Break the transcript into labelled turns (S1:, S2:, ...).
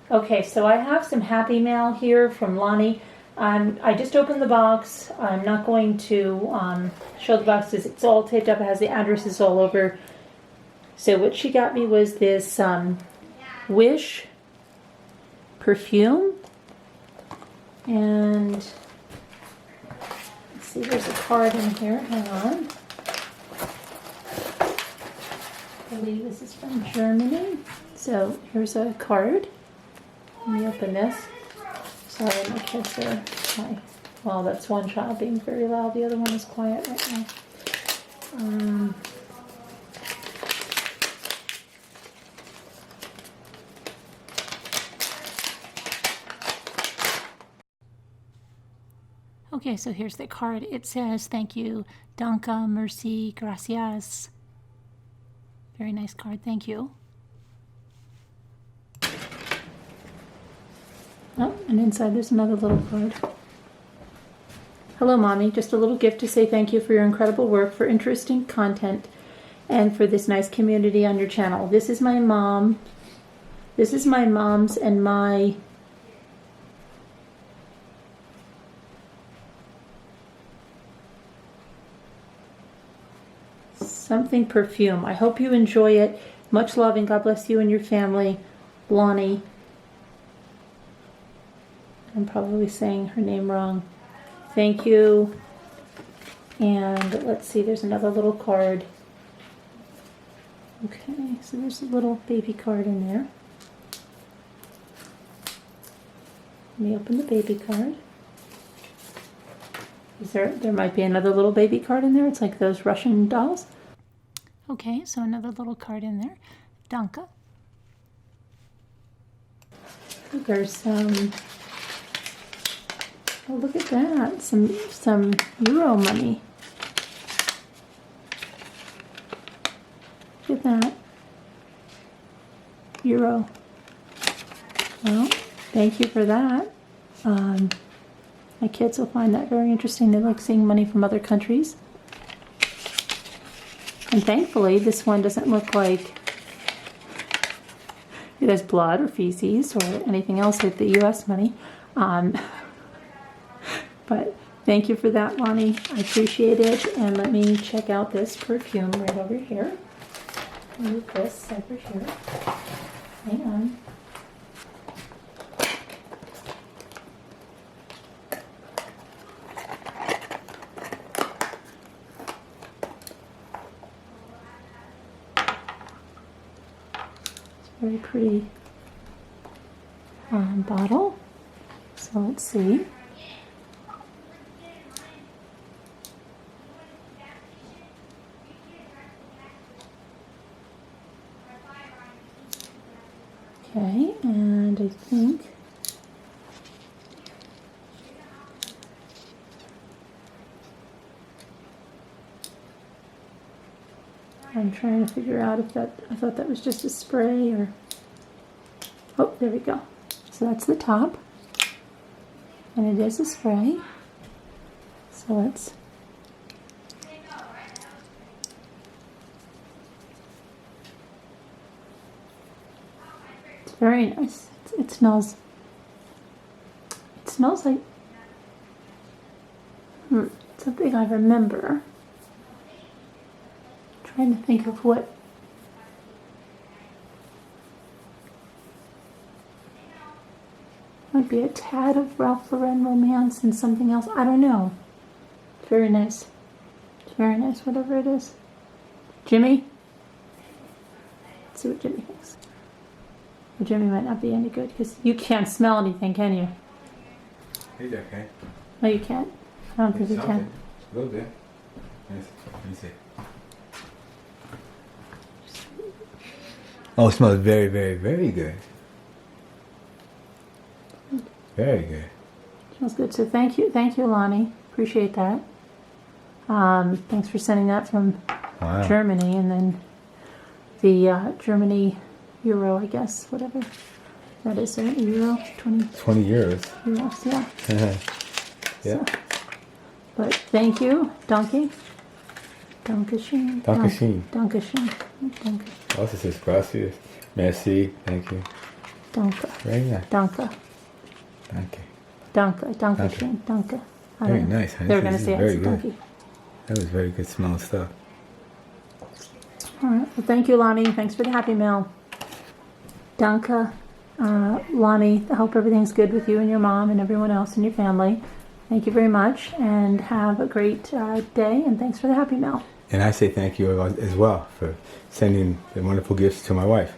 S1: Okay, so I have some happy mail here from Loni. I just opened the box. I'm not going to show the box because it's all taped up. It has the addresses all over. So what she got me was this Wish perfume. And let's see, there's a card in here. Hang on. I believe this is from Germany. So here's a card. Let me open this. Sorry, my kids are well, that's one child being very loud. The other one is quiet right now. Okay, so here's the card. It says, thank you, danke, merci, gracias. Very nice card, thank you. Oh, and inside there's another little card. Hello, Mommy. Just a little gift to say thank you for your incredible work, for interesting content, and for this nice community on your channel. This is my mom. This is my mom's and my something perfume. I hope you enjoy it. Much love and God bless you and your family. Loni. I'm probably saying her name wrong. Thank you. And let's see, there's another little card. Okay, so there's a little baby card in there. Let me open the baby card. There might be another little baby card in there. It's like those Russian dolls. Okay, so another little card in there. Danke. There's some. Oh, look at that! Some euro money. Look at that. Euro. Well, thank you for that. My kids will find that very interesting. They like seeing money from other countries. And thankfully, this one doesn't look like it has blood or feces or anything else like the U.S. money. But thank you for that, Loni. I appreciate it. And let me check out this perfume right over here. Move this over here. Hang on. Very pretty bottle. So let's see. Okay, and I think I'm trying to figure out if I thought that was just a spray or, oh, there we go. So that's the top, and it is a spray. So it's very nice. It smells like something I remember. Trying to think of what. Might be a tad of Ralph Lauren romance and something else. I don't know. It's very nice. It's very nice, whatever it is. Jimmy? Let's see what Jimmy thinks. Well, Jimmy might not be any good because you can't smell anything, can you?
S2: He's okay.
S1: No, you can't. I don't think you can.
S2: A little bit. Yes. Let me see. Oh, it smells very, very, very good. Very good.
S1: Smells good. So thank you, Loni. Appreciate that. Thanks for sending that from Germany, and then the Germany euro, I guess, whatever that is. Euro 20
S2: euros.
S1: Euros, yeah.
S2: Yeah.
S1: So, but thank you, Donkey. Dankeschön.
S2: Dankeschön.
S1: Dankeschön. Danke.
S2: Also says gracias. Merci. Thank you.
S1: Danke.
S2: Very nice.
S1: Danke.
S2: Danke.
S1: Danke. Danke
S2: Danke.
S1: schön. Danke. I
S2: Very
S1: don't know.
S2: nice. Huh?
S1: They're
S2: This
S1: going to
S2: is
S1: say it.
S2: very
S1: So
S2: good.
S1: donkey.
S2: That was very good smelling stuff.
S1: All right. Well, thank you, Lonnie. Thanks for the happy mail. Danke, Lonnie. I hope everything's good with you and your mom and everyone else in your family. Thank you very much, and have a great day. And thanks for the happy mail.
S2: And I say thank you as well for sending the wonderful gifts to my wife.